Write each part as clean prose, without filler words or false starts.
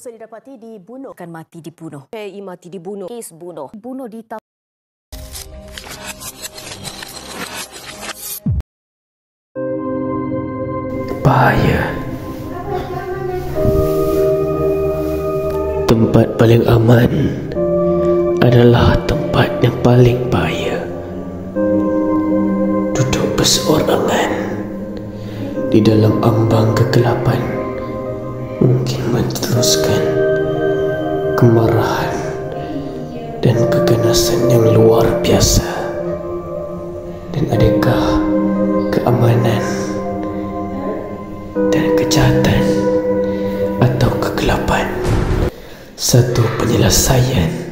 Polis didapati dibunuh. Akan mati dibunuh. PI mati dibunuh. Kes bunuh. Bunuh di bahaya. Tempat paling aman adalah tempat yang paling bahaya. Duduk berseorangan di dalam ambang kegelapan mungkin menteruskan kemarahan dan keganasan yang luar biasa. Dan adakah keamanan dan kejahatan atau kegelapan satu penyelesaian?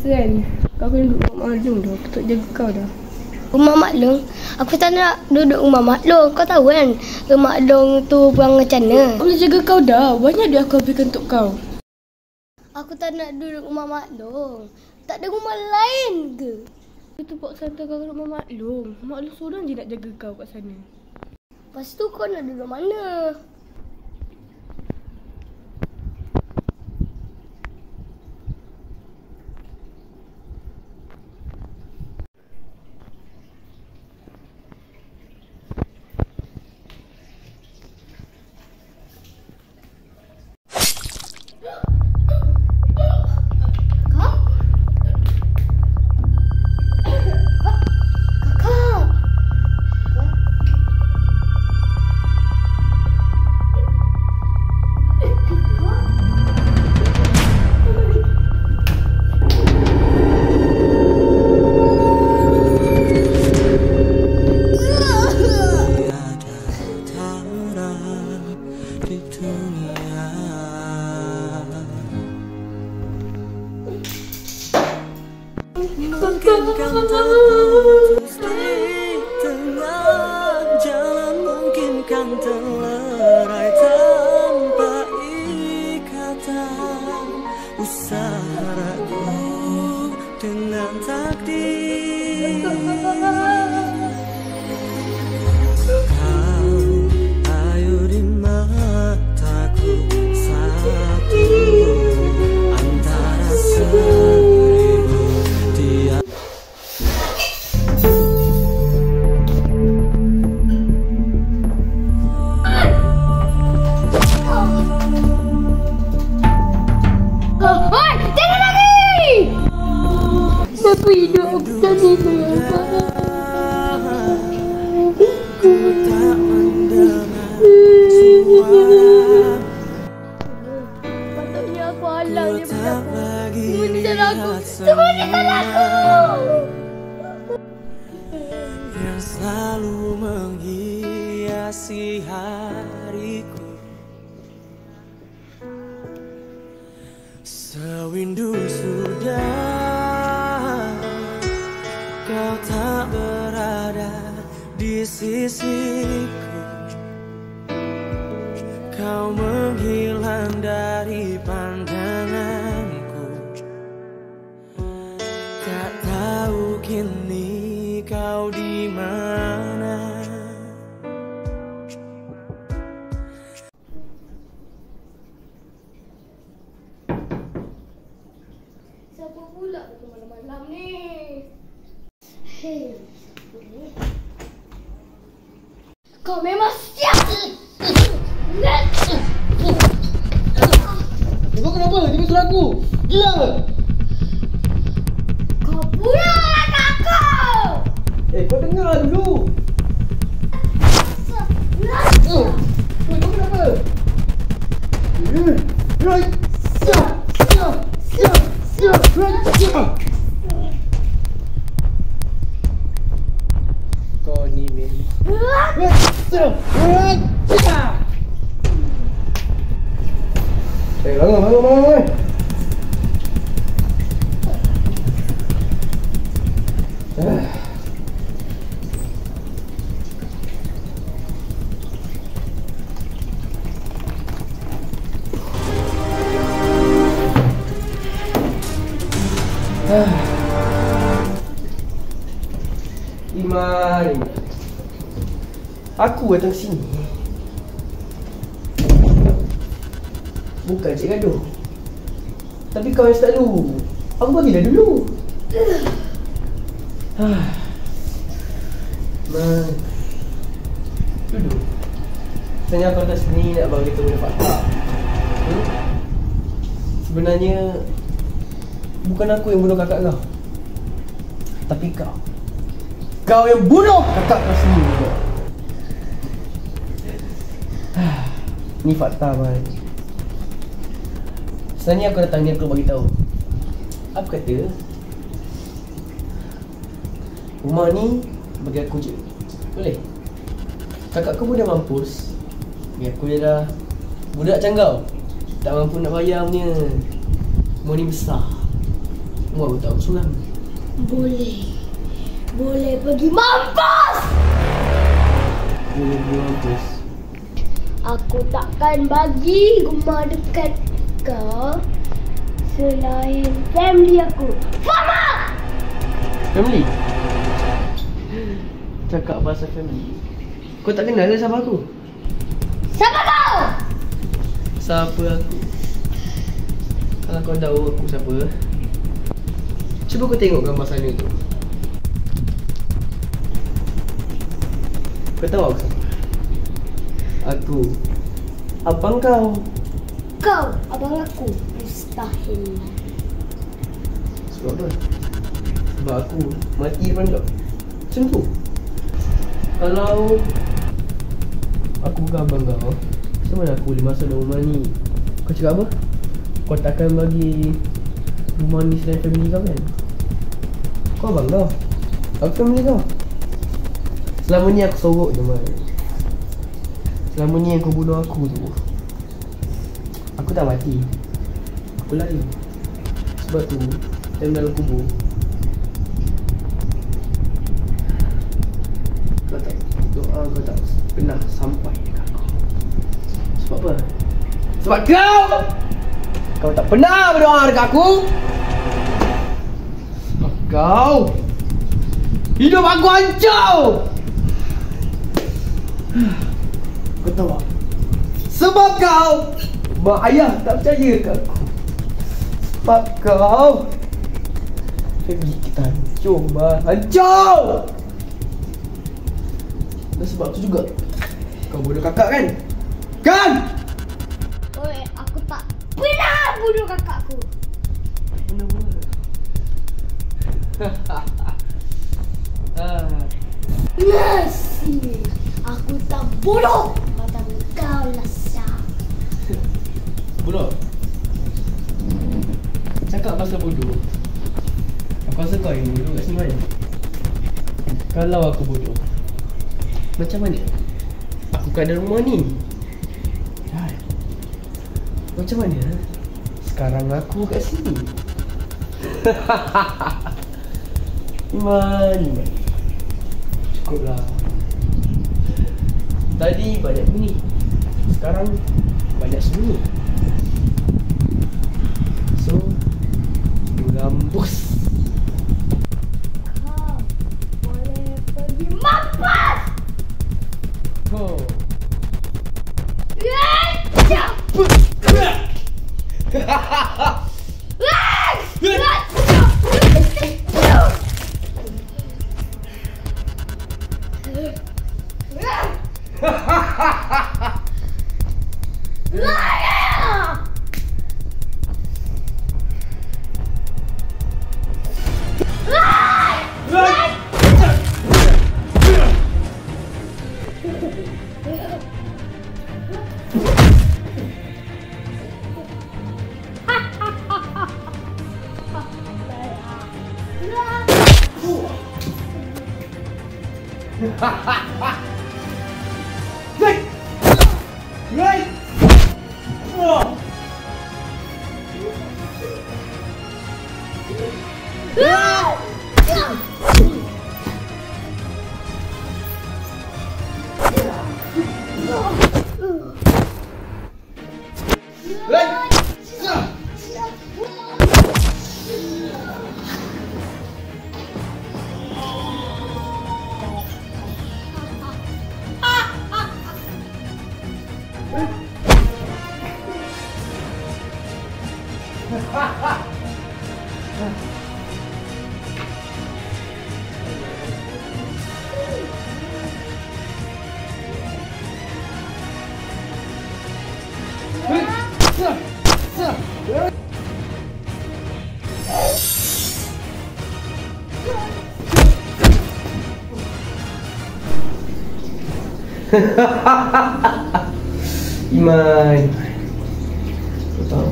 Kan, kau kena duduk rumah maklum dah. Aku tak jaga kau dah. Rumah maklum? Aku tak nak duduk rumah maklum. Kau tahu kan rumah maklum tu buang macam mana? Aku boleh jaga kau dah. Banyak duit aku habiskan untuk kau. Aku tak nak duduk rumah maklum. Tak ada rumah lain ke? Itu paksa hantar kau ke rumah maklum. Maklum seorang je nak jaga kau kat sana. Lepas tu kau nak duduk mana? Mungkinkah terputus di tengah jalan, mungkinkah terlerai tanpa ikatan, usaha ragu dengan takdir. Kau ayu di mataku satu antara seribu dia. Kenapa hidup aku tak Tak mendengar suara. Patutnya aku halang dia pada aku. Lagi Semua ni salah aku. lihat Semua ni salah aku. yang selalu menghiasi hariku. Sewindu sudah kau tak berada di sisiku. Kau menghilang dari pandanganku. Tak tahu kini kau di mana. Kau memang siap. Kau kenapa? Dia suruh aku. Gila ke? Kau bunuh kakak kau. Kau dengar dulu. Kau kenapa? Kau ni memang. Bangun. Iman, aku datang sini bukan cik gaduh, tapi kau yang selalu. Aku bagilah dulu. Man, duduk. Sebenarnya aku datang sini nak bagi tahu fakta. Sebenarnya bukan aku yang bunuh kakak kau, tapi kau. Kau yang bunuh kakak kau sendiri. Ni fakta, man. Sebenarnya aku datang ni aku bagi tahu. Apa kata? Rumah ni bagi aku je. Boleh? Kakak kau pun dah mampus. Bagi aku je dah. Budak macam kau tak mampu nak bayar punya. Rumah ni besar. Rumah aku tak bersurang. Boleh pergi mampus. Boleh pergi mampus. Aku takkan bagi rumah dekat kau selain family aku. Faham? Family? Cakap pasal family. Kau tak kenal ke siapa aku? Siapa kau? Siapa aku? Kalau kau tahu aku siapa, cuba kau tengok gambar sana tu. Kau tahu aku siapa? Aku abang kau. Kau abang aku? Mustahil. Sebab apa? Sebab aku mati depan kau. Macam tu. Kalau aku bukan abang kau, macam mana aku boleh masuk dalam rumah ni? Kau cakap apa? Kau takkan bagi rumah ni selain family kau kan? Kau abang kau, aku family kau. Selama ni aku sorok je, man. Selama ni yang kau bunuh aku tu, aku tak mati. Aku lari. Sebab tu, time dalam kubur, kau tak, doa kau tak pernah sampai dekat aku. Sebab apa? Sebab kau tak pernah berdoa dekat aku. Sebab kau hidup aku hancur. Kau tahu tak? Sebab kau mak ayah tak percaya kat aku. Sebab kau family kita hancur, man. Hancur. Dan sebab tu juga kau bunuh kakak kan? Kan? Oi, aku tak pernah bunuh kakak aku. Benar-benar. Nasi. Aku tak bunuh. Macam kau lah, Syah. Bodoh. Cakap pasal bodoh. Aku rasa kau yang bodoh kat sini, man. Kalau aku bodoh, macam mana aku kat dalam rumah ni? Macam mana sekarang aku kat sini? Iman. Cukuplah. Tadi banyak bunyi, sekarang banyak sembunyi. So, gambus. Kau boleh pergi mampus. Oh. Iman, kau tahu,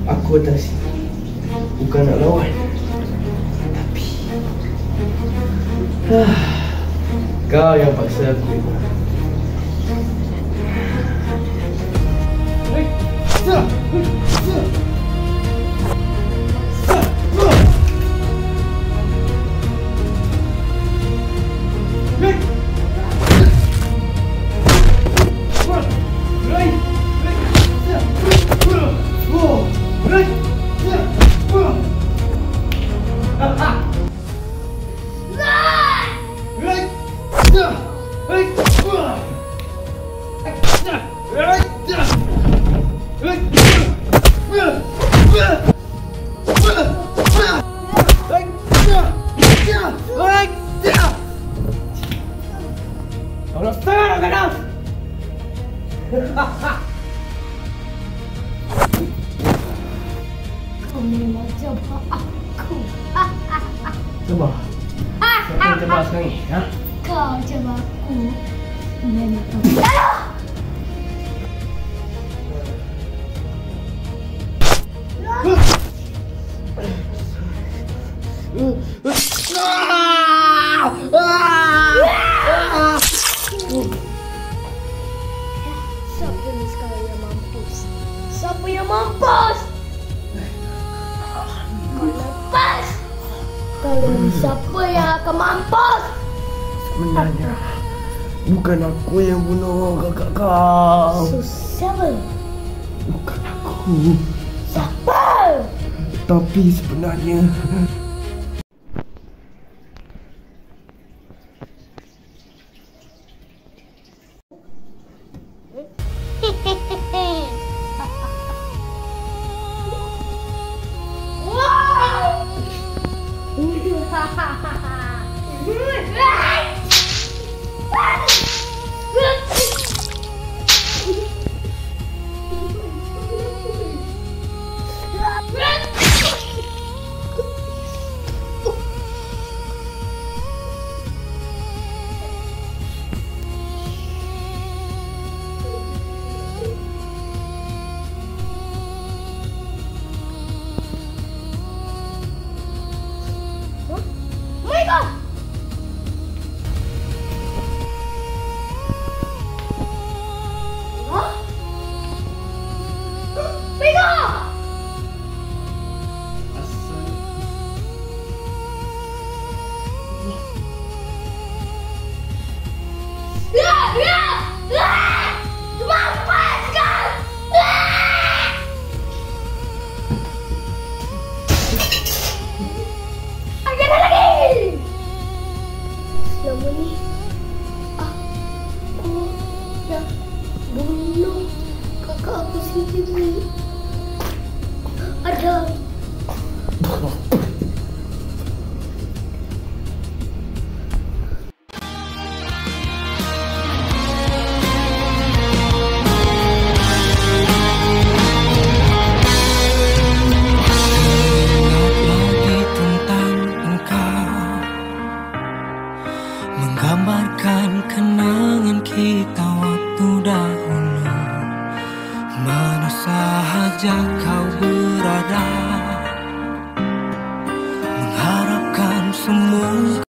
aku atas bukan nak lawan, tapi kau yang paksa aku. Kau memang jebak aku. Cuba. Siapa yang jebak sekarang ni? Ha? Kau jebak aku. Memang kau. Siapa ni sekarang yang mampus? Siapa yang mampus? Kau lepas. Kalau ni siapa yang akan mampus? Sebenarnya bukan aku yang bunuh kakak kau. So, siapa? Bukan aku. Siapa? Tapi sebenarnya menggambarkan kenangan kita waktu dahulu. Mana sahaja kau berada,